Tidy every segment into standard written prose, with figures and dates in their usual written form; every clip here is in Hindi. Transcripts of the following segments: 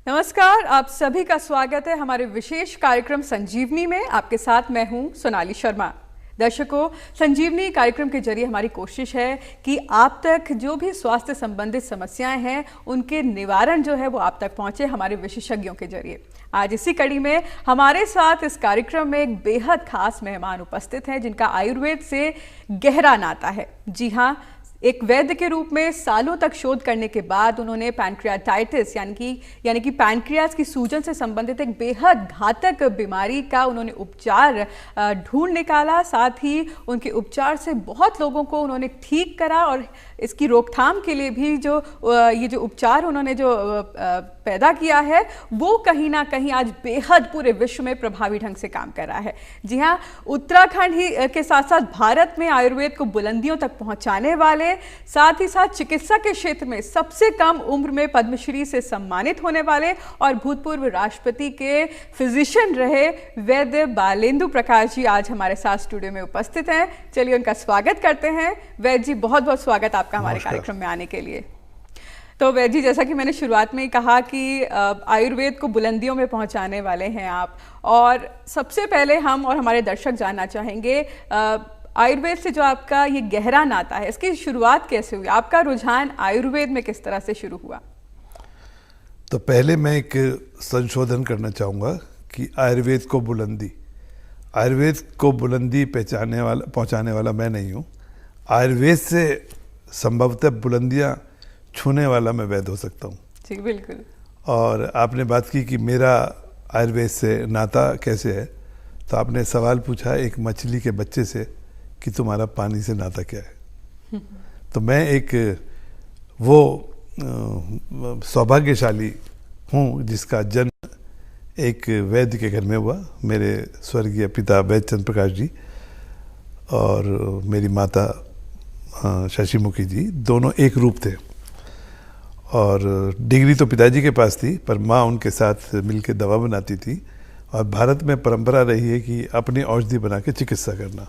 नमस्कार, आप सभी का स्वागत है हमारे विशेष कार्यक्रम संजीवनी में। आपके साथ मैं हूं सोनाली शर्मा। दर्शकों, संजीवनी कार्यक्रम के जरिए हमारी कोशिश है कि आप तक जो भी स्वास्थ्य संबंधित समस्याएं हैं उनके निवारण जो है वो आप तक पहुंचे हमारे विशेषज्ञों के जरिए। आज इसी कड़ी में हमारे साथ इस कार्यक्रम में एक बेहद खास मेहमान उपस्थित हैं जिनका आयुर्वेद से गहरा नाता है। जी हाँ, एक वैद्य के रूप में सालों तक शोध करने के बाद उन्होंने पैनक्रियाटाइटिस यानी कि पैनक्रियाज की सूजन से संबंधित एक बेहद घातक बीमारी का उन्होंने उपचार ढूंढ निकाला। साथ ही उनके उपचार से बहुत लोगों को उन्होंने ठीक करा और इसकी रोकथाम के लिए भी ये जो उपचार उन्होंने जो पैदा किया है वो कहीं ना कहीं आज बेहद पूरे विश्व में प्रभावी ढंग से काम कर रहा है। जी हाँ, उत्तराखंड ही के साथ साथ भारत में आयुर्वेद को बुलंदियों तक पहुंचाने वाले, साथ ही साथ चिकित्सा के क्षेत्र में सबसे कम उम्र में पद्मश्री से सम्मानित होने वाले और भूतपूर्व राष्ट्रपति के फिजिशियन रहे वैद्य बालेंदु प्रकाश जी आज हमारे साथ स्टूडियो में उपस्थित हैं। चलिए उनका स्वागत करते हैं। वैद्य जी, बहुत बहुत स्वागत आपका हमारे कार्यक्रम में आने के लिए। तो वैद्य जी, जैसा कि मैंने शुरुआत में ही कहा कि आयुर्वेद को बुलंदियों में पहुंचाने वाले हैं आप, और सबसे पहले हम और हमारे दर्शक जानना चाहेंगे आयुर्वेद से जो आपका ये गहरा नाता है, इसकी शुरुआत कैसे हुई? आपका रुझान आयुर्वेद में किस तरह से शुरू हुआ? तो पहले मैं एक संशोधन करना चाहूँगा कि आयुर्वेद को बुलंदी पहुँचाने वाला मैं नहीं हूँ। आयुर्वेद से संभवतः बुलंदियाँ छूने वाला मैं वैद्य हो सकता हूँ। जी बिल्कुल। और आपने बात की कि मेरा आयुर्वेद से नाता कैसे है, तो आपने सवाल पूछा एक मछली के बच्चे से कि तुम्हारा पानी से नाता क्या है। तो मैं एक वो सौभाग्यशाली हूँ जिसका जन्म एक वैद्य के घर में हुआ। मेरे स्वर्गीय पिता वैद्य चंद्र प्रकाश जी और मेरी माता शशिमुखी जी, दोनों एक रूप थे। और डिग्री तो पिताजी के पास थी, पर माँ उनके साथ मिलकर दवा बनाती थी। और भारत में परंपरा रही है कि अपनी औषधि बना के चिकित्सा करना,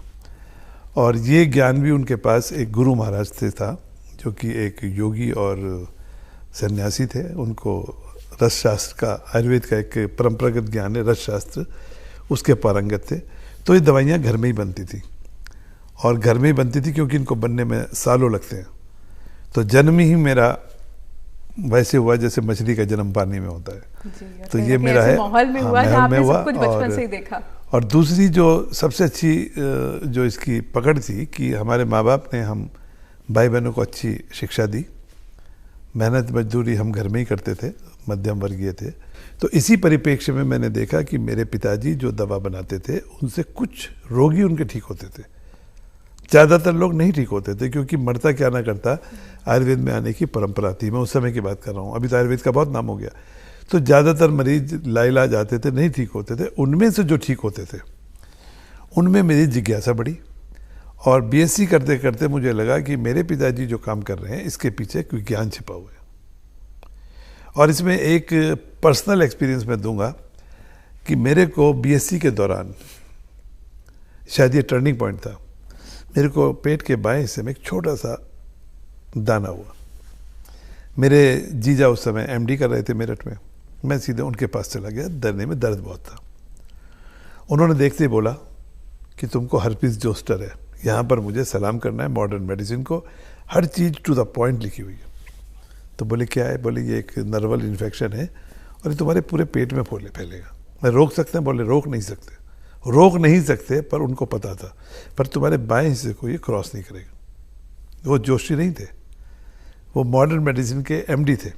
और ये ज्ञान भी उनके पास एक गुरु महाराज से था जो कि एक योगी और सन्यासी थे। उनको रस शास्त्र का, आयुर्वेद का एक परंपरागत ज्ञान है रस शास्त्र, उसके पारंगत थे। तो ये दवाइयाँ घर में ही बनती थी, और घर में ही बनती थी क्योंकि इनको बनने में सालों लगते हैं। तो जन्म ही मेरा वैसे हुआ जैसे मछली का जन्म पानी में होता है। तो ये मेरा है, माहौल में हुआ, महल में हुआ। सब कुछ बचपन से ही देखा। और दूसरी जो सबसे अच्छी जो इसकी पकड़ थी कि हमारे माँ बाप ने हम भाई बहनों को अच्छी शिक्षा दी। मेहनत मजदूरी हम घर में ही करते थे, मध्यम वर्गीय थे। तो इसी परिप्रेक्ष्य में मैंने देखा कि मेरे पिताजी जो दवा बनाते थे उनसे कुछ रोगी उनके ठीक होते थे, ज़्यादातर लोग नहीं ठीक होते थे, क्योंकि मरता क्या ना करता आयुर्वेद में आने की परंपरा थी। मैं उस समय की बात कर रहा हूँ, अभी तो आयुर्वेद का बहुत नाम हो गया। तो ज़्यादातर मरीज लाइलाज आते थे, नहीं ठीक होते थे। उनमें से जो ठीक होते थे उनमें मेरी जिज्ञासा बढ़ी, और बीएससी करते करते मुझे लगा कि मेरे पिताजी जो काम कर रहे हैं इसके पीछे कोई ज्ञान छिपा हुआ है। और इसमें एक पर्सनल एक्सपीरियंस मैं दूंगा कि मेरे को बीएससी के दौरान, शायद ये टर्निंग पॉइंट था, मेरे को पेट के बाएं हिस्से में एक छोटा सा दाना हुआ। मेरे जीजा उस समय एमडी कर रहे थे मेरठ में। मैं सीधे उनके पास चला गया, दर्द में दर्द बहुत था। उन्होंने देखते ही बोला कि तुमको हर्पिस जोस्टर है, यहाँ पर मुझे सलाम करना है। मॉडर्न मेडिसिन को हर चीज़ टू द पॉइंट लिखी हुई है। तो बोले क्या है? बोले ये एक नर्वल इन्फेक्शन है और ये तुम्हारे पूरे पेट में फैलेगा। मैं रोक सकते हैं? बोले रोक नहीं सकते, पर उनको पता था, पर तुम्हारे बाएं हिस्से को ये क्रॉस नहीं करेगा। वो जोशी नहीं थे, वो मॉडर्न मेडिसिन के एमडी थे।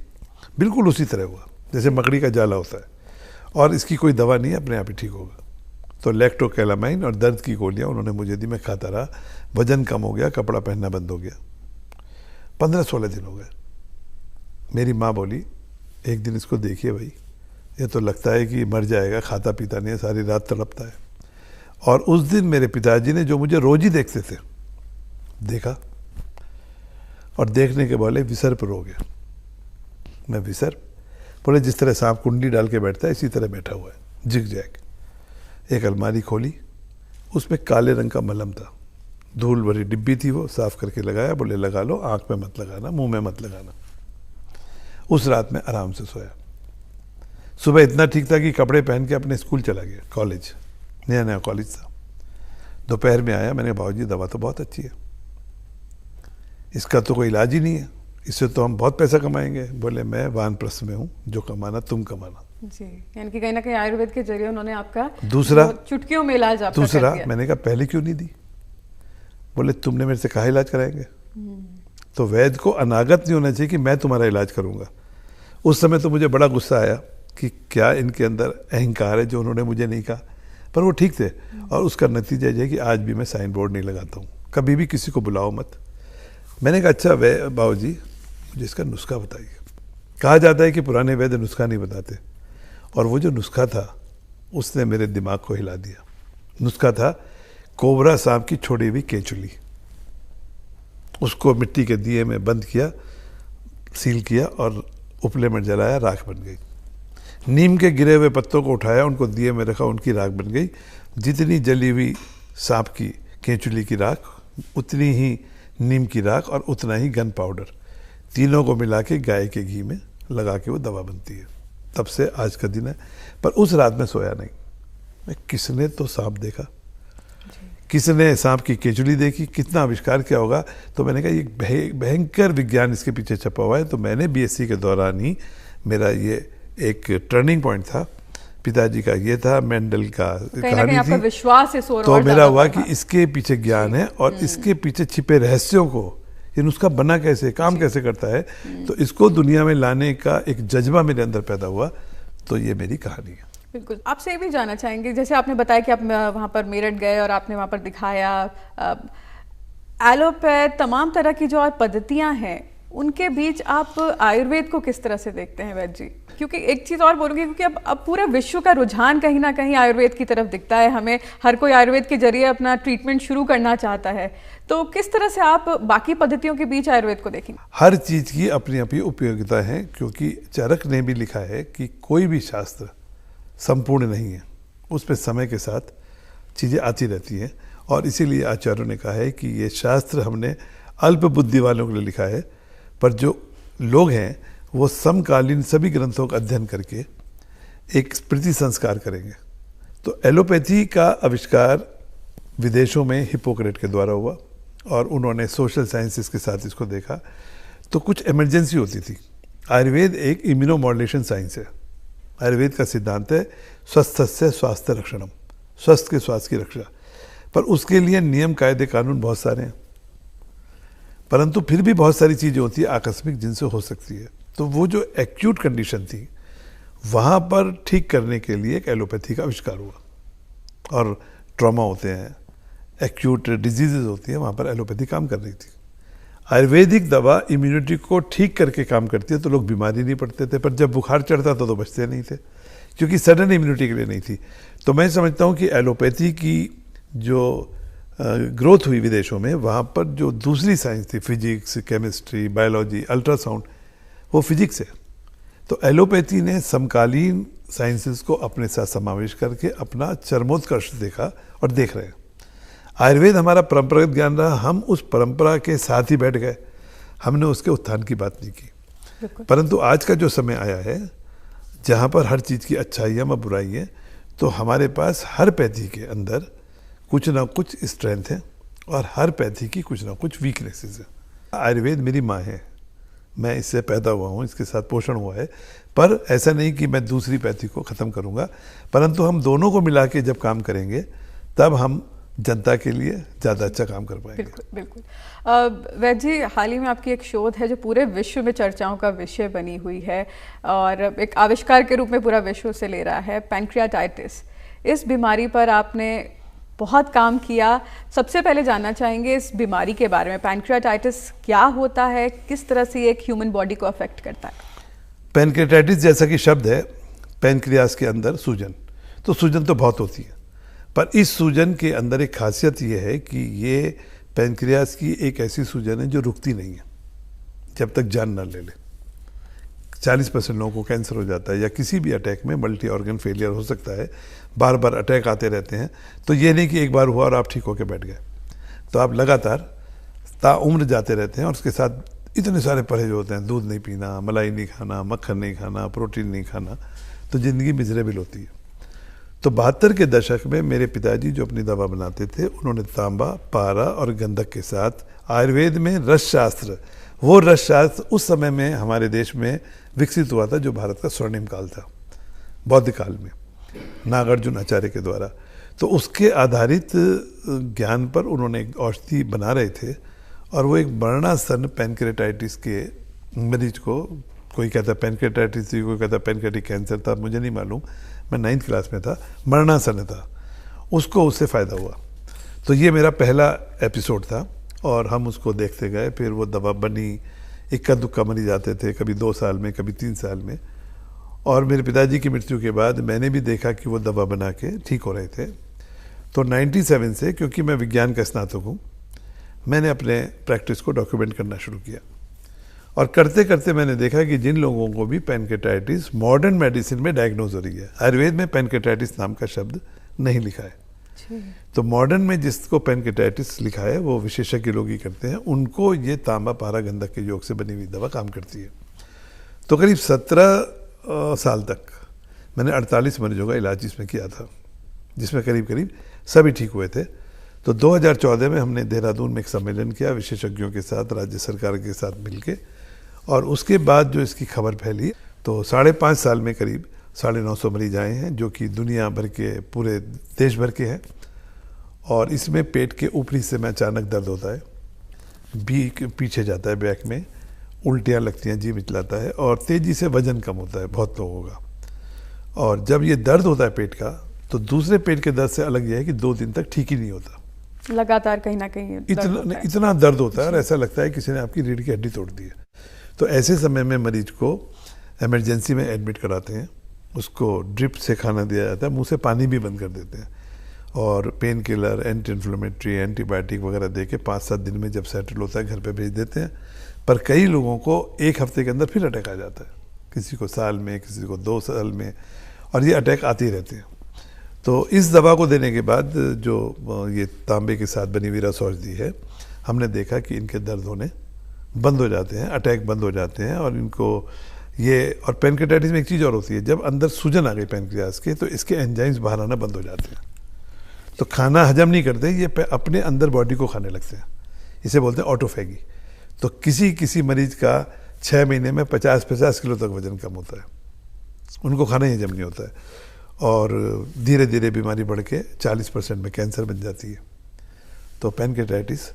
बिल्कुल उसी तरह हुआ जैसे मकड़ी का जाला होता है, और इसकी कोई दवा नहीं है, अपने आप ही ठीक होगा। तो लैक्टोकैलामाइन और दर्द की गोलियां उन्होंने मुझे दी, मैं खाता रहा। वजन कम हो गया, कपड़ा पहनना बंद हो गया। 15-16 दिन हो गए। मेरी माँ बोली एक दिन इसको देखिए भाई, ये तो लगता है कि मर जाएगा, खाता पीता नहीं है, सारी रात तड़पता है। और उस दिन मेरे पिताजी ने, जो मुझे रोज ही देखते थे, देखा, और देखने के बोले विसर्प रोग है। मैं विसर्प? बोले जिस तरह सांप कुंडली डाल के बैठता है इसी तरह बैठा हुआ है, जिग जैग। एक अलमारी खोली, उसमें काले रंग का मलहम था, धूल भरी डिब्बी थी, वो साफ करके लगाया। बोले लगा लो, आँख में मत लगाना, मुंह में मत लगाना। उस रात में आराम से सोया। सुबह इतना ठीक था कि कपड़े पहन के अपने स्कूल चला गया, कॉलेज, नया नया कॉलेज था। दोपहर में आया, मैंने कहा भाजी दवा तो बहुत अच्छी है, इसका तो कोई इलाज ही नहीं है, इससे तो हम बहुत पैसा कमाएंगे। बोले मैं वानप्रस्थ में हूँ, जो कमाना तुम कमाना। जी, यानी कि कहीं ना कहीं आयुर्वेद के जरिए उन्होंने आपका दूसरा चुटकियों में इलाज आपका दूसरा कर दिया। मैंने कहा पहले क्यों नहीं दी? बोले तुमने मेरे से कहा इलाज कराएंगे। तो वैद्य को अनागत नहीं होना चाहिए कि मैं तुम्हारा इलाज करूंगा। उस समय तो मुझे बड़ा गुस्सा आया कि क्या इनके अंदर अहंकार है जो उन्होंने मुझे नहीं कहा, पर वो ठीक थे। और उसका नतीजा ये है कि आज भी मैं साइन बोर्ड नहीं लगाता हूँ, कभी भी किसी को बुलाओ मत। मैंने कहा अच्छा बाबू जी मुझे इसका नुस्खा बताइए। कहा जाता है कि पुराने वैद्य नुस्खा नहीं बताते, और वो जो नुस्खा था उसने मेरे दिमाग को हिला दिया। नुस्खा था कोबरा सांप की छोड़ी हुई केंचुली, उसको मिट्टी के दिए में बंद किया, सील किया और उपले में जलाया, राख बन गई। नीम के गिरे हुए पत्तों को उठाया, उनको दिए में रखा, उनकी राख बन गई। जितनी जली हुई सांप की केंचुली की राख, उतनी ही नीम की राख और उतना ही गन पाउडर, तीनों को मिला के गाय के घी में लगा के वो दवा बनती है। तब से आज का दिन है। पर उस रात में सोया नहीं। मैं किसने तो सांप देखा, किसने सांप की केंचुली देखी, कितना आविष्कार किया होगा। तो मैंने कहा ये भयंकर विज्ञान इसके पीछे छपा हुआ है। तो मैंने बीएससी के दौरान ही मेरा ये एक टर्निंग पॉइंट था। पिताजी का ये था, मेंडल का कहानी थी। विश्वास है तो मेरा हुआ कि इसके पीछे ज्ञान है और इसके पीछे छिपे रहस्यों को, ये नुस्खा बना कैसे, काम कैसे करता है, तो इसको दुनिया में लाने का एक जज्बा मेरे अंदर पैदा हुआ। तो ये मेरी कहानी है। बिल्कुल। आपसे ये भी जानना चाहेंगे, जैसे आपने बताया कि आप वहाँ पर मेरठ गए और आपने वहाँ पर दिखाया, एलोपैथ तमाम तरह की जो और पद्धतियाँ हैं उनके बीच आप आयुर्वेद को किस तरह से देखते हैं वैद्य जी? क्योंकि एक चीज़ और बोलूँगी, क्योंकि अब पूरे विश्व का रुझान कहीं ना कहीं आयुर्वेद की तरफ दिखता है। हमें हर कोई आयुर्वेद के जरिए अपना ट्रीटमेंट शुरू करना चाहता है। तो किस तरह से आप बाकी पद्धतियों के बीच आयुर्वेद को देखेंगे? हर चीज़ की अपनी अपनी उपयोगिता है, क्योंकि चरक ने भी लिखा है कि कोई भी शास्त्र संपूर्ण नहीं है, उस पर समय के साथ चीज़ें आती रहती हैं। और इसीलिए आचार्यों ने कहा है कि ये शास्त्र हमने अल्प बुद्धि वालों के लिए लिखा है, पर जो लोग हैं वो समकालीन सभी ग्रंथों का अध्ययन करके एक स्मृति संस्कार करेंगे। तो एलोपैथी का आविष्कार विदेशों में हिप्पोक्रेट के द्वारा हुआ और उन्होंने सोशल साइंसेस के साथ इसको देखा। तो कुछ इमरजेंसी होती थी। आयुर्वेद एक इम्यूनोमॉड्यूलेशन साइंस है। आयुर्वेद का सिद्धांत है स्वस्थस्य स्वास्थ्य रक्षणम, स्वस्थ के स्वास्थ्य की रक्षा। पर उसके लिए नियम कायदे कानून बहुत सारे हैं, परंतु फिर भी बहुत सारी चीज़ें होती है आकस्मिक जिनसे हो सकती है। तो वो जो एक्यूट कंडीशन थी वहाँ पर ठीक करने के लिए एक एलोपैथी का आविष्कार हुआ। और ट्रॉमा होते हैं, एक्यूट डिजीजेज होती हैं, वहाँ पर एलोपैथी काम कर रही थी। आयुर्वेदिक दवा इम्यूनिटी को ठीक करके काम करती है, तो लोग बीमारी नहीं पड़ते थे। पर जब बुखार चढ़ता था तो बचते नहीं थे, क्योंकि सडन इम्यूनिटी के लिए नहीं थी। तो मैं समझता हूँ कि एलोपैथी की जो ग्रोथ हुई विदेशों में, वहाँ पर जो दूसरी साइंस थी, फिजिक्स, केमिस्ट्री, बायोलॉजी, अल्ट्रासाउंड, वो फिजिक्स है। तो एलोपैथी ने समकालीन साइंसेस को अपने साथ समावेश करके अपना चरमोत्कर्ष देखा और देख रहे हैं। आयुर्वेद हमारा परंपरागत ज्ञान रहा, हम उस परंपरा के साथ ही बैठ गए, हमने उसके उत्थान की बात नहीं की। परंतु आज का जो समय आया है जहाँ पर हर चीज़ की अच्छाई है व बुराई है, तो हमारे पास हर पैथी के अंदर कुछ ना कुछ स्ट्रेंथ है और हर पैथी की कुछ ना कुछ वीकनेसेस है। आयुर्वेद मेरी माँ है, मैं इससे पैदा हुआ हूँ, इसके साथ पोषण हुआ है। पर ऐसा नहीं कि मैं दूसरी पैथी को ख़त्म करूँगा, परंतु हम दोनों को मिला के जब काम करेंगे तब हम जनता के लिए ज़्यादा अच्छा काम कर पाएंगे। बिल्कुल बिल्कुल। वैद्य जी, हाल ही में आपकी एक शोध है जो पूरे विश्व में चर्चाओं का विषय बनी हुई है और एक आविष्कार के रूप में पूरा विश्व उसे ले रहा है, पैंक्रियाटाइटिस। इस बीमारी पर आपने बहुत काम किया। सबसे पहले जानना चाहेंगे इस बीमारी के बारे में, पैंक्रियाटाइटिस क्या होता है, किस तरह से एक ह्यूमन बॉडी को अफेक्ट करता है? पैंक्रियाटाइटिस जैसा कि शब्द है, पैंक्रियास के अंदर सूजन, तो सूजन तो बहुत होती है, पर इस सूजन के अंदर एक खासियत ये है कि ये पैंक्रियास की एक ऐसी सूजन है जो रुकती नहीं है जब तक जान न ले ले। 40% लोगों को कैंसर हो जाता है या किसी भी अटैक में मल्टी ऑर्गन फेलियर हो सकता है, बार बार अटैक आते रहते हैं। तो ये नहीं कि एक बार हुआ और आप ठीक होकर बैठ गए, तो आप लगातार ताउम्र जाते रहते हैं और उसके साथ इतने सारे परहेज होते हैं, दूध नहीं पीना, मलाई नहीं खाना, मक्खन नहीं खाना, प्रोटीन नहीं खाना। तो ज़िंदगी मिजरेबल होती है। तो 72 के दशक में मेरे पिताजी जो अपनी दवा बनाते थे, उन्होंने तांबा, पारा और गंधक के साथ आयुर्वेद में रस शास्त्र, वो रस शास्त्र उस समय में हमारे देश में विकसित हुआ था जो भारत का स्वर्णिम काल था, बौद्ध काल में, नागार्जुन आचार्य के द्वारा। तो उसके आधारित ज्ञान पर उन्होंने एक औषधि बना रहे थे, और वो एक मरणासन पैनक्रेटाइटिस के मरीज को, कोई कहता पैनक्रेटाइटिस थी, कोई कहता पैनक्रेटिक कैंसर था, मुझे नहीं मालूम, मैं 9th क्लास में था, मरणासन था, उसको उससे फ़ायदा हुआ। तो ये मेरा पहला एपिसोड था और हम उसको देखते गए। फिर वो दवा बनी, इक्का दुक्का मरीज आते थे, कभी 2 साल में, कभी 3 साल में। और मेरे पिताजी की मृत्यु के बाद मैंने भी देखा कि वो दवा बना के ठीक हो रहे थे। तो 97 से, क्योंकि मैं विज्ञान का स्नातक हूँ, मैंने अपने प्रैक्टिस को डॉक्यूमेंट करना शुरू किया। और करते करते मैंने देखा कि जिन लोगों को भी पैनक्रेटाइटिस मॉडर्न मेडिसिन में डायग्नोज हो रही है, आयुर्वेद में पैनक्रेटाइटिस नाम का शब्द नहीं लिखा है, तो मॉडर्न में जिसको पैनक्रेटाइटिस लिखा है वो विशेषज्ञ लोग ही करते हैं, उनको ये तांबा, पारा, गंधक के योग से बनी हुई दवा काम करती है। तो करीब 17 साल तक मैंने 48 मरीजों का इलाज इसमें किया था, जिसमें करीब करीब सभी ठीक हुए थे। तो 2014 में हमने देहरादून में एक सम्मेलन किया विशेषज्ञों के साथ, राज्य सरकार के साथ मिलके, और उसके बाद जो इसकी खबर फैली, तो 5.5 साल में करीब 950 मरीज आए हैं, जो कि दुनिया भर के, पूरे देश भर के हैं। और इसमें पेट के ऊपरी हिस्से में अचानक दर्द होता है, पीछे जाता है बैक में, उल्टियाँ लगती हैं, जी मिचलाता है, और तेज़ी से वजन कम होता है बहुत लोगों का। और जब ये दर्द होता है पेट का, तो दूसरे पेट के दर्द से अलग यह है कि 2 दिन तक ठीक ही नहीं होता, लगातार कहीं ना कहीं इतना दर्द होता है, और ऐसा लगता है किसी ने आपकी रीढ़ की हड्डी तोड़ दी है। तो ऐसे समय में मरीज को इमरजेंसी में एडमिट कराते हैं, उसको ड्रिप से खाना दिया जाता है, मुंह से पानी भी बंद कर देते हैं, और pain killer, anti inflammatory, antibiotic वगैरह दे के 5-7 दिन में जब सेटल होता है घर पे भेज देते हैं। पर कई लोगों को 1 हफ्ते के अंदर फिर अटैक आ जाता है, किसी को साल में, किसी को 2 साल में, और ये अटैक आते ही रहते हैं। तो इस दवा को देने के बाद, जो ये तांबे के साथ बनी हुई रस औषधि है, हमने देखा कि इनके दर्द होने बंद हो जाते हैं, अटैक बंद हो जाते हैं, और इनको ये, और पैनक्रेटाइटिस में एक चीज़ और होती है, जब अंदर सूजन आ गई पैनक्रियास के, तो इसके एंजाइम्स बाहर आना बंद हो जाते हैं, तो खाना हजम नहीं करते, ये अपने अंदर बॉडी को खाने लगते हैं, इसे बोलते हैं ऑटोफैगी। तो किसी मरीज का 6 महीने में 50 किलो तक वजन कम होता है, उनको खाना ही हजम नहीं होता है, और धीरे धीरे बीमारी बढ़ के 40% में कैंसर बन जाती है। तो पैनक्रेटाइटिस,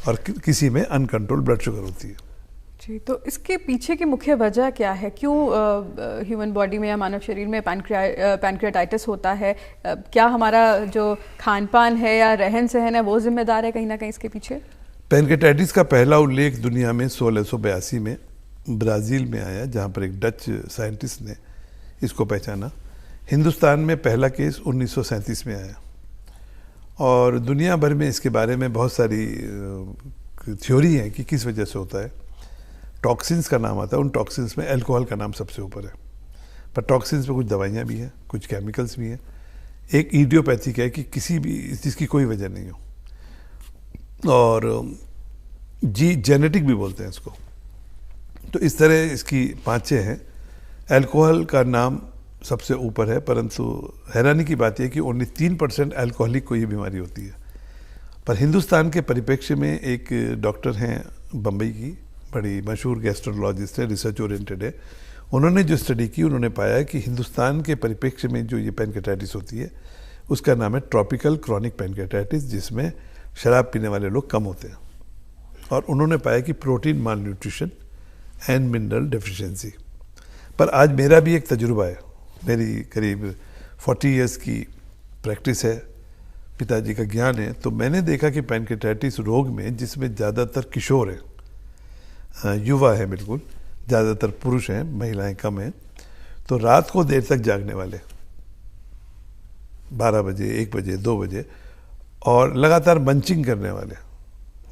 और किसी में अनकंट्रोल ब्लड शुगर होती है। जी, तो इसके पीछे की मुख्य वजह क्या है? क्यों ह्यूमन बॉडी में या मानव शरीर में पैनक्रेटाइटिस होता है? क्या हमारा जो खान पान है या रहन सहन है वो जिम्मेदार है कहीं ना कहीं इसके पीछे? पैनक्रेटाइटिस का पहला उल्लेख दुनिया में 1682 में ब्राज़ील में आया, जहाँ पर एक डच साइंटिस्ट ने इसको पहचाना। हिंदुस्तान में पहला केस 1937 में आया, और दुनिया भर में इसके बारे में बहुत सारी थ्योरी है कि किस वजह से होता है। टॉक्सिन्स का नाम आता है, उन टॉक्सिन्स में अल्कोहल का नाम सबसे ऊपर है, पर टॉक्सिन्स में कुछ दवाइयाँ भी हैं, कुछ केमिकल्स भी हैं। एक इडियोपैथिक है कि किसी भी जिसकी कोई वजह नहीं हो, और जेनेटिक भी बोलते हैं इसको। तो इस तरह इसकी 5-6 हैं। अल्कोहल का नाम सबसे ऊपर है, परंतु हैरानी की बात यह कि ओनली 3% अल्कोहलिक को ये बीमारी होती है। पर हिंदुस्तान के परिप्रेक्ष्य में एक डॉक्टर हैं बम्बई की, बड़ी मशहूर गैस्ट्रोलॉजिस्ट है, रिसर्च ओरिएंटेड है। उन्होंने जो स्टडी की, उन्होंने पाया कि हिंदुस्तान के परिप्रेक्ष्य में जो ये पैनक्रेटाइटिस होती है, उसका नाम है ट्रॉपिकल क्रॉनिक पैनक्रेटाइटिस, जिसमें शराब पीने वाले लोग कम होते हैं। और उन्होंने पाया कि protein mall nutrition and mineral deficiency. पर आज मेरा भी एक तजुर्बा है, मेरी करीब 40 इयर्स की प्रैक्टिस है, पिताजी का ज्ञान है। तो मैंने देखा कि पैनक्रेटाइटिस रोग में, जिसमें ज़्यादातर किशोर हैं, युवा है, बिल्कुल ज़्यादातर पुरुष हैं, महिलाएं कम हैं, तो रात को देर तक जागने वाले, 12 बजे, 1 बजे, 2 बजे, और लगातार मंचिंग करने वाले।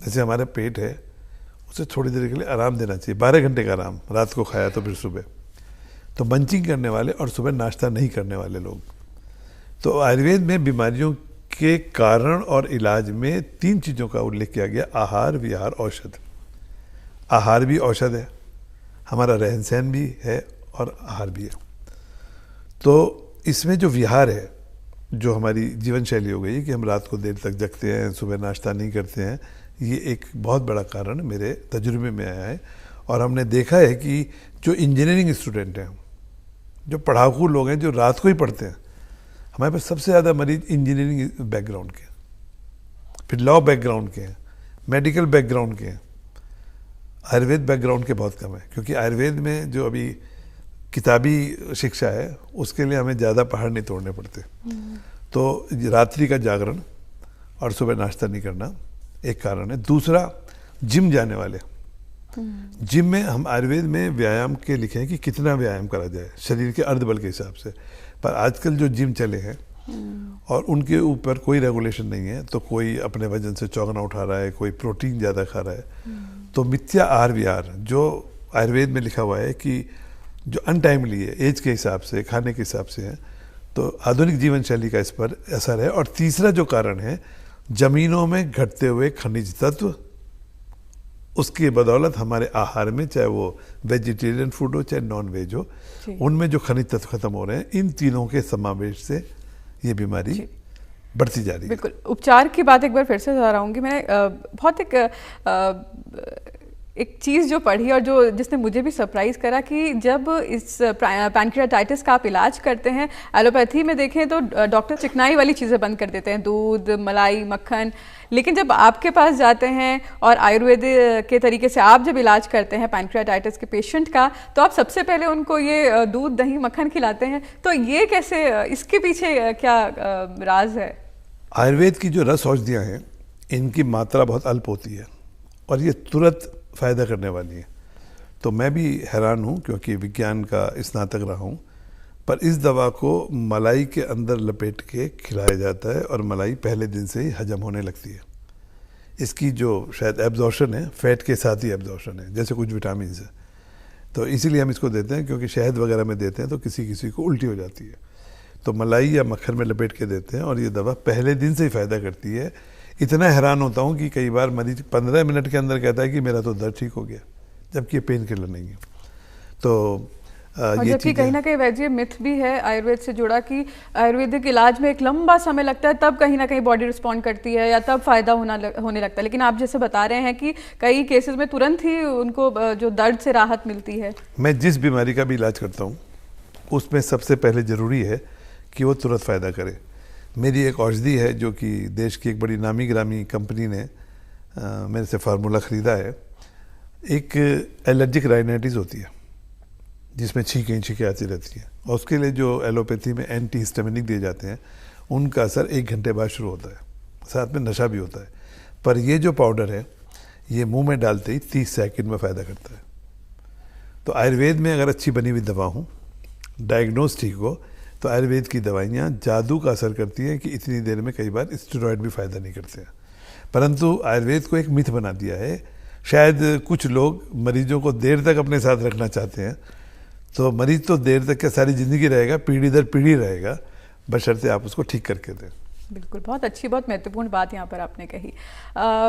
जैसे हमारा पेट है, उसे थोड़ी देर के लिए आराम देना चाहिए, 12 घंटे का आराम, रात को खाया तो फिर सुबह। तो मंचिंग करने वाले और सुबह नाश्ता नहीं करने वाले लोग। तो आयुर्वेद में बीमारियों के कारण और इलाज में 3 चीज़ों का उल्लेख किया गया: आहार, विहार, औषध। आहार भी औषध है, हमारा रहन सहन भी है, और आहार भी है। तो इसमें जो विहार है, जो हमारी जीवन शैली हो गई कि हम रात को देर तक जगते हैं, सुबह नाश्ता नहीं करते हैं, ये एक बहुत बड़ा कारण मेरे तजुर्बे में आया है। और हमने देखा है कि जो इंजीनियरिंग स्टूडेंट हैं, जो पढ़ाकू लोग हैं, जो रात को ही पढ़ते हैं, हमारे पास सबसे ज़्यादा मरीज इंजीनियरिंग बैकग्राउंड के, फिर लॉ बैकग्राउंड के हैं, मेडिकल बैकग्राउंड के हैं। आयुर्वेद बैकग्राउंड के बहुत कम है, क्योंकि आयुर्वेद में जो अभी किताबी शिक्षा है उसके लिए हमें ज़्यादा पहाड़ नहीं तोड़ने पड़ते। तो रात्रि का जागरण और सुबह नाश्ता नहीं करना एक कारण है। दूसरा, जिम जाने वाले, जिम में हम आयुर्वेद में व्यायाम के लिखे हैं कि कितना व्यायाम करा जाए शरीर के अर्धबल के हिसाब से, पर आजकल जो जिम चले हैं और उनके ऊपर कोई रेगुलेशन नहीं है, तो कोई अपने वजन से चौगना उठा रहा है, कोई प्रोटीन ज़्यादा खा रहा है, तो मिथ्या आहार विहार जो आयुर्वेद में लिखा हुआ है कि जो अनटाइमली है, एज के हिसाब से, खाने के हिसाब से है, तो आधुनिक जीवन शैली का इस पर असर है। और तीसरा जो कारण है, जमीनों में घटते हुए खनिज तत्व, उसकी बदौलत हमारे आहार में, चाहे वो वेजिटेरियन फूड हो चाहे नॉन वेज हो, उनमें जो खनिज तत्व खत्म हो रहे हैं, इन तीनों के समावेश से ये बीमारी बढ़ती जा रही है। बिल्कुल। उपचार की बात एक बार फिर से दोहराऊंगी। मैं बहुत एक चीज़ जो पढ़ी और जो जिसने मुझे भी सरप्राइज़ करा कि जब इस पैनक्रियाटाइटिस का आप इलाज करते हैं, एलोपैथी में देखें तो डॉक्टर चिकनाई वाली चीज़ें बंद कर देते हैं, दूध, मलाई, मक्खन, लेकिन जब आपके पास जाते हैं और आयुर्वेद के तरीके से आप जब इलाज करते हैं पैनक्रियाटाइटिस के पेशेंट का, तो आप सबसे पहले उनको ये दूध, दही, मक्खन खिलाते हैं। तो ये कैसे, इसके पीछे क्या राज है? आयुर्वेद की जो रस औषधियाँ हैं, इनकी मात्रा बहुत अल्प होती है और ये तुरंत फ़ायदा करने वाली है। तो मैं भी हैरान हूँ, क्योंकि विज्ञान का स्नातक रहा हूँ, पर इस दवा को मलाई के अंदर लपेट के खिलाया जाता है और मलाई पहले दिन से ही हजम होने लगती है। इसकी जो शायद एब्जॉर्शन है, फैट के साथ ही एब्जॉर्शन है, जैसे कुछ विटामिन है, तो इसीलिए हम इसको देते हैं, क्योंकि शहद वगैरह में देते हैं तो किसी किसी को उल्टी हो जाती है, तो मलाई या मक्खन में लपेट के देते हैं और ये दवा पहले दिन से ही फ़ायदा करती है। इतना हैरान होता हूँ कि कई बार मरीज 15 मिनट के अंदर कहता है कि मेरा तो दर्द ठीक हो गया, जबकि ये पेन किलर नहीं है। तो और जबकि कहीं ना कहीं वैसे मिथ भी है आयुर्वेद से जुड़ा कि आयुर्वेदिक इलाज में एक लंबा समय लगता है, तब कहीं ना कहीं बॉडी रिस्पॉन्ड करती है या तब फायदा होने लगता है, लेकिन आप जैसे बता रहे हैं कि कई केसेस में तुरंत ही उनको जो दर्द से राहत मिलती है। मैं जिस बीमारी का भी इलाज करता हूँ उसमें सबसे पहले ज़रूरी है कि वो तुरंत फ़ायदा करे। मेरी एक औषधि है जो कि देश की एक बड़ी नामी गिरामी कंपनी ने मेरे से फार्मूला ख़रीदा है। एक एलर्जिक राइनाइटिस होती है जिसमें छींकें आती रहती हैं, और उसके लिए जो एलोपैथी में एंटी हिस्टामिनिक दिए जाते हैं उनका असर 1 घंटे बाद शुरू होता है, साथ में नशा भी होता है। पर ये जो पाउडर है ये मुंह में डालते ही 30 सेकंड में फ़ायदा करता है। तो आयुर्वेद में अगर अच्छी बनी हुई दवा हो, डायग्नोज ठीक हो, तो आयुर्वेद की दवाइयाँ जादू का असर करती हैं कि इतनी देर में कई बार स्टेरॉयड भी फ़ायदा नहीं करते हैं। परंतु आयुर्वेद को एक मिथ बना दिया है। शायद कुछ लोग मरीजों को देर तक अपने साथ रखना चाहते हैं, तो मरीज तो देर तक क्या सारी ज़िंदगी रहेगा, पीढ़ी दर पीढ़ी रहेगा, बशर्ते आप उसको ठीक करके दें। बिल्कुल, बहुत अच्छी, बहुत महत्वपूर्ण बात यहाँ पर आपने कही।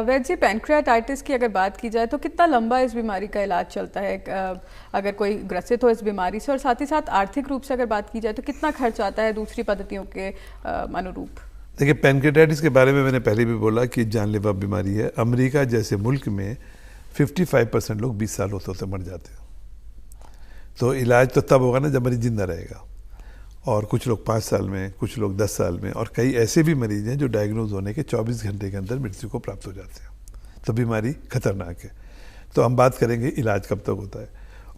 वैद्य जी, पैनक्रियाटाइटिस की अगर बात की जाए तो कितना लंबा इस बीमारी का इलाज चलता है, अगर कोई ग्रसित हो इस बीमारी से, और साथ ही साथ आर्थिक रूप से अगर बात की जाए तो कितना खर्च आता है दूसरी पद्धतियों के अनुरूप? देखिए, पैनक्रियाटाइटिस के बारे में मैंने पहले भी बोला कि जानलेवा बीमारी है। अमेरिका जैसे मुल्क में 55% लोग 20 साल होते होते मर जाते हैं। तो इलाज तो तब होगा ना जब मरीज जिंदा रहेगा, और कुछ लोग 5 साल में, कुछ लोग 10 साल में, और कई ऐसे भी मरीज हैं जो डायग्नोज होने के 24 घंटे के अंदर मृत्यु को प्राप्त हो जाते हैं। तो बीमारी खतरनाक है। तो हम बात करेंगे इलाज कब तक होता है।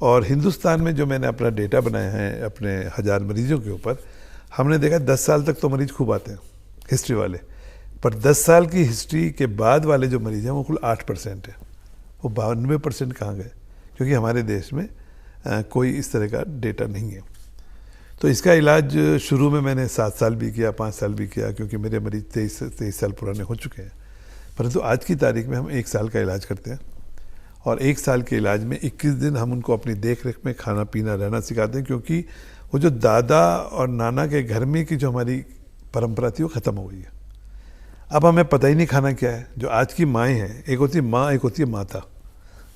और हिंदुस्तान में जो मैंने अपना डेटा बनाया है अपने 1000 मरीजों के ऊपर, हमने देखा 10 साल तक तो मरीज खूब आते हैं हिस्ट्री वाले, पर 10 साल की हिस्ट्री के बाद वाले जो मरीज हैं वो कुल 8% है। वो 92% कहाँ गए? क्योंकि हमारे देश में कोई इस तरह का डेटा नहीं है। तो इसका इलाज शुरू में मैंने 7 साल भी किया, 5 साल भी किया, क्योंकि मेरे मरीज 23 साल पुराने हो चुके हैं। परंतु आज की तारीख में हम 1 साल का इलाज करते हैं, और 1 साल के इलाज में 21 दिन हम उनको अपनी देख रेख में खाना पीना रहना सिखाते हैं, क्योंकि वो जो दादा और नाना के घर में की जो हमारी परंपरा थी वो ख़त्म हो गई है। अब हमें पता ही नहीं खाना क्या है। जो आज की माएँ हैं, एक होती है माँ, एक होती है माता।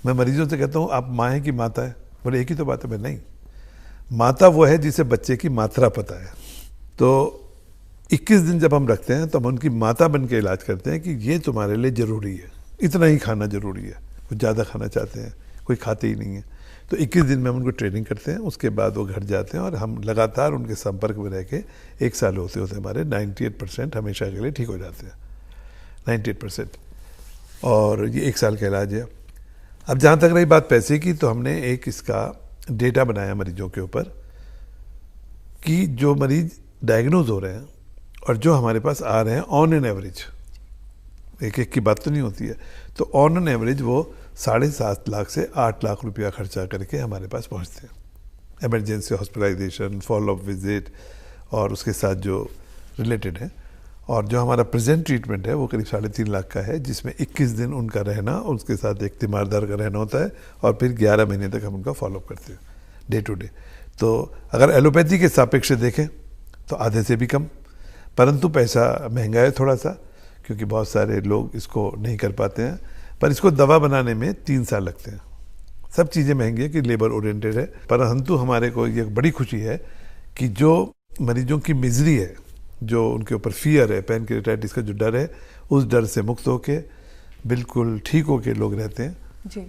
मैं मरीजों से कहता हूँ आप माँ हैं कि माता है? बोले एक ही तो बात है। मैं नहीं, माता वो है जिसे बच्चे की मात्रा पता है। तो 21 दिन जब हम रखते हैं तो हम उनकी माता बन के इलाज करते हैं कि ये तुम्हारे लिए ज़रूरी है, इतना ही खाना ज़रूरी है। कुछ ज़्यादा खाना चाहते हैं, कोई खाते ही नहीं है, तो 21 दिन में हम उनको ट्रेनिंग करते हैं। उसके बाद वो घर जाते हैं और हम लगातार उनके संपर्क में रह के 1 साल होते होते हमारे 98% हमेशा के लिए ठीक हो जाते हैं, 98%। और ये 1 साल का इलाज है। अब जहाँ तक रही बात पैसे की, तो हमने एक इसका डेटा बनाया मरीजों के ऊपर कि जो मरीज डायग्नोज हो रहे हैं और जो हमारे पास आ रहे हैं ऑन एन एवरेज, एक एक की बात तो नहीं होती है, तो ऑन एन एवरेज वो 7.5 लाख से 8 लाख रुपया खर्चा करके हमारे पास पहुंचते हैं। इमरजेंसी हॉस्पिटलाइजेशन, फॉलोअप विजिट और उसके साथ जो रिलेटेड है। और जो हमारा प्रेजेंट ट्रीटमेंट है वो करीब 3.5 लाख का है, जिसमें 21 दिन उनका रहना और उसके साथ एक तीमारदार का रहना होता है और फिर 11 महीने तक हम उनका फॉलोअप करते हैं डे टू डे। तो अगर एलोपैथी के सापेक्ष देखें तो आधे से भी कम, परंतु पैसा महंगा है थोड़ा सा, क्योंकि बहुत सारे लोग इसको नहीं कर पाते हैं। पर इसको दवा बनाने में 3 साल लगते हैं। सब चीज़ें महंगी है कि लेबर ओरिएंटेड है, परंतु हमारे को ये बड़ी खुशी है कि जो मरीजों की मिजरी है, जो उनके ऊपर फियर है, पैनक्रियाटाइटिस का जो डर है, उस डर से मुक्त होके बिल्कुल ठीक होके लोग रहते हैं। जी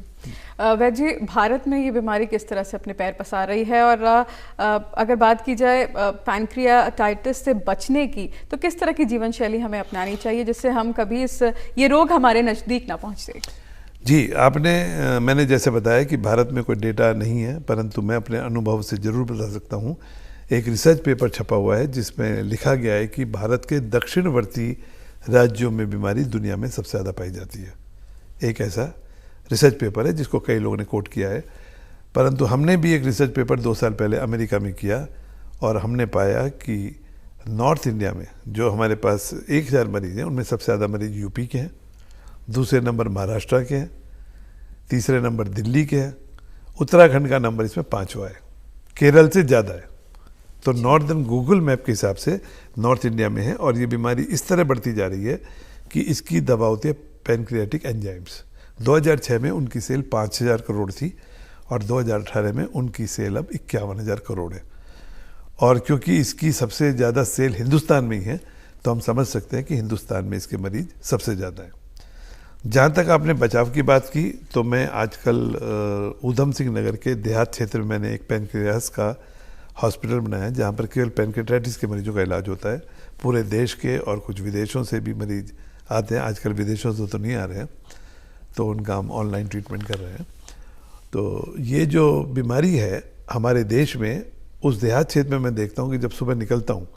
वैद्य जी, भारत में ये बीमारी किस तरह से अपने पैर पसार रही है, और अगर बात की जाए पैनक्रियाटाइटिस से बचने की, तो किस तरह की जीवन शैली हमें अपनानी चाहिए जिससे हम कभी ये रोग हमारे नज़दीक ना पहुँचे? जी, मैंने जैसे बताया कि भारत में कोई डेटा नहीं है, परंतु मैं अपने अनुभव से ज़रूर बता सकता हूँ। एक रिसर्च पेपर छपा हुआ है जिसमें लिखा गया है कि भारत के दक्षिणवर्ती राज्यों में बीमारी दुनिया में सबसे ज़्यादा पाई जाती है। एक ऐसा रिसर्च पेपर है जिसको कई लोगों ने कोट किया है, परंतु हमने भी एक रिसर्च पेपर 2 साल पहले अमेरिका में किया और हमने पाया कि नॉर्थ इंडिया में जो हमारे पास 1000 मरीज हैं, उनमें सबसे ज़्यादा मरीज यूपी के हैं, दूसरे नंबर महाराष्ट्र के हैं, तीसरे नंबर दिल्ली के हैं, उत्तराखंड का नंबर इसमें 5वां है, केरल से ज़्यादा है। तो नॉर्दर्न गूगल मैप के हिसाब से नॉर्थ इंडिया में है और ये बीमारी इस तरह बढ़ती जा रही है कि इसकी दवा होती है पैनक्रियाटिक एंजाइम्स। 2006 में उनकी सेल 5000 करोड़ थी और 2018 में उनकी सेल अब 51,000 करोड़ है। और क्योंकि इसकी सबसे ज़्यादा सेल हिंदुस्तान में ही है, तो हम समझ सकते हैं कि हिंदुस्तान में इसके मरीज सबसे ज़्यादा हैं। जहाँ तक आपने बचाव की बात की, तो मैं आजकल ऊधम सिंह नगर के देहात क्षेत्र में मैंने एक पैनक्रियास का हॉस्पिटल बनाया है, जहाँ पर केवल पैनक्रियाटाइटिस के मरीजों का इलाज होता है। पूरे देश के और कुछ विदेशों से भी मरीज आते हैं, आजकल विदेशों से तो नहीं आ रहे हैं, तो उनका हम ऑनलाइन ट्रीटमेंट कर रहे हैं। तो ये जो बीमारी है हमारे देश में, उस देहात क्षेत्र में मैं देखता हूँ कि जब सुबह निकलता हूँ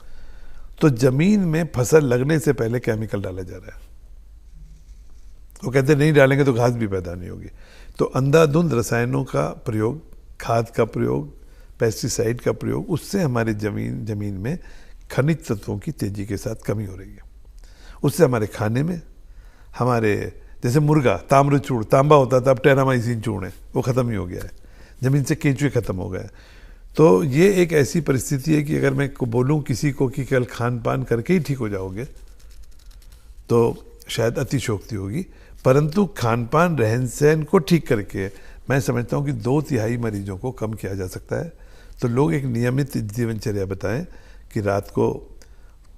तो ज़मीन में फसल लगने से पहले केमिकल डाला जा रहा है। वो कहते नहीं डालेंगे तो घास भी पैदा नहीं होगी। तो अंधाधुंध रसायनों का प्रयोग, खाद का प्रयोग, पेस्टिसाइड का प्रयोग, उससे हमारे ज़मीन में खनिज तत्वों की तेज़ी के साथ कमी हो रही है। उससे हमारे खाने में, हमारे जैसे मुर्गा ताम्रचूर्ण, तांबा होता था, अब टेरामाइसिन चूर्ण है, वो ख़त्म ही हो गया है, ज़मीन से केंचुए ख़त्म हो गए। तो ये एक ऐसी परिस्थिति है कि अगर मैं बोलूँ किसी को कि केवल खान पान करके ही ठीक हो जाओगे तो शायद अतिशयोक्ति होगी, परंतु खान पान रहन सहन को ठीक करके मैं समझता हूँ कि 2/3 मरीजों को कम किया जा सकता है। तो लोग एक नियमित जीवनचर्या बताएं कि रात को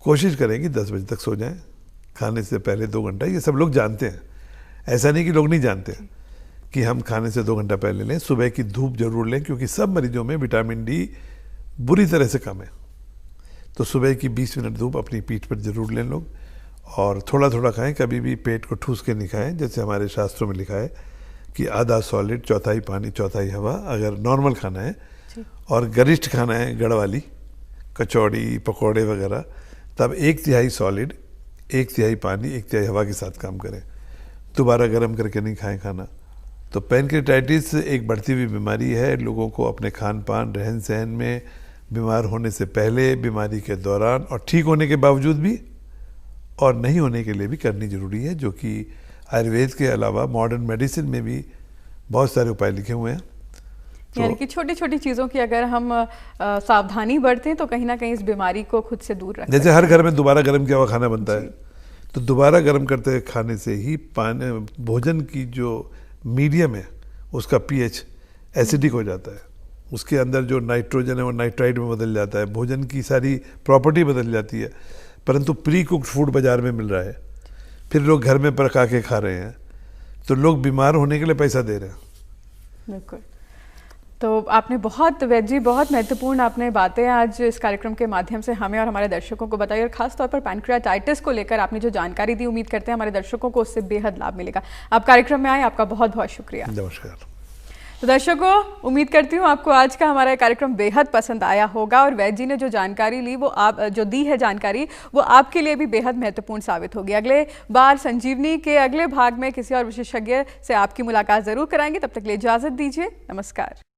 कोशिश करें कि 10 बजे तक सो जाएं, खाने से पहले 2 घंटा। ये सब लोग जानते हैं, ऐसा नहीं कि लोग नहीं जानते कि हम खाने से 2 घंटा पहले लें। सुबह की धूप जरूर लें, क्योंकि सब मरीजों में विटामिन डी बुरी तरह से कम है। तो सुबह की 20 मिनट धूप अपनी पीठ पर जरूर लें लोग, और थोड़ा थोड़ा खाएं, कभी भी पेट को ठूस के नहीं खाएं। जैसे हमारे शास्त्रों में लिखा है कि आधा सॉलिड, 1/4 पानी, 1/4 हवा, अगर नॉर्मल खाना है, और गरिष्ठ खाना है गढ़वाली, कचौड़ी, पकौड़े वगैरह, तब 1/3 सॉलिड, 1/3 पानी, 1/3 हवा के साथ काम करें। दोबारा गर्म करके नहीं खाएं खाना। तो पैनक्रियाटाइटिस एक बढ़ती हुई बीमारी है। लोगों को अपने खान पान, रहन सहन में, बीमार होने से पहले, बीमारी के दौरान और ठीक होने के बावजूद भी और नहीं होने के लिए भी करनी जरूरी है, जो कि आयुर्वेद के अलावा मॉडर्न मेडिसिन में भी बहुत सारे उपाय लिखे हुए हैं। तो यानी कि छोटी छोटी चीज़ों की अगर हम सावधानी बरतें तो कहीं ना कहीं इस बीमारी को खुद से दूर रखें। जैसे हर घर में दोबारा गर्म किया हुआ खाना बनता है, तो दोबारा गर्म करते खाने से ही भोजन की जो मीडियम है उसका पीएच एसिडिक हो जाता है, उसके अंदर जो नाइट्रोजन है वो नाइट्राइट में बदल जाता है, भोजन की सारी प्रॉपर्टी बदल जाती है। परंतु प्री कुक्ड फूड बाजार में मिल रहा है, फिर लोग घर में पका के खा रहे हैं, तो लोग बीमार होने के लिए पैसा दे रहे हैं। बिल्कुल। तो आपने बहुत वैद जी बहुत महत्वपूर्ण आपने बातें आज इस कार्यक्रम के माध्यम से हमें और हमारे दर्शकों को बताई, और खास तौर पर पैनक्रियाटाइटिस को लेकर आपने जो जानकारी दी, उम्मीद करते हैं हमारे दर्शकों को उससे बेहद लाभ मिलेगा। आप कार्यक्रम में आए, आपका बहुत बहुत शुक्रिया। नमस्कार। तो दर्शकों, उम्मीद करती हूँ आपको आज का हमारा कार्यक्रम बेहद पसंद आया होगा, और वैद जी ने जो जानकारी ली, वो आप जो दी है जानकारी, वो आपके लिए भी बेहद महत्वपूर्ण साबित होगी। अगले बार संजीवनी के अगले भाग में किसी और विशेषज्ञ से आपकी मुलाकात जरूर कराएंगे। तब तक के लिए इजाजत दीजिए। नमस्कार।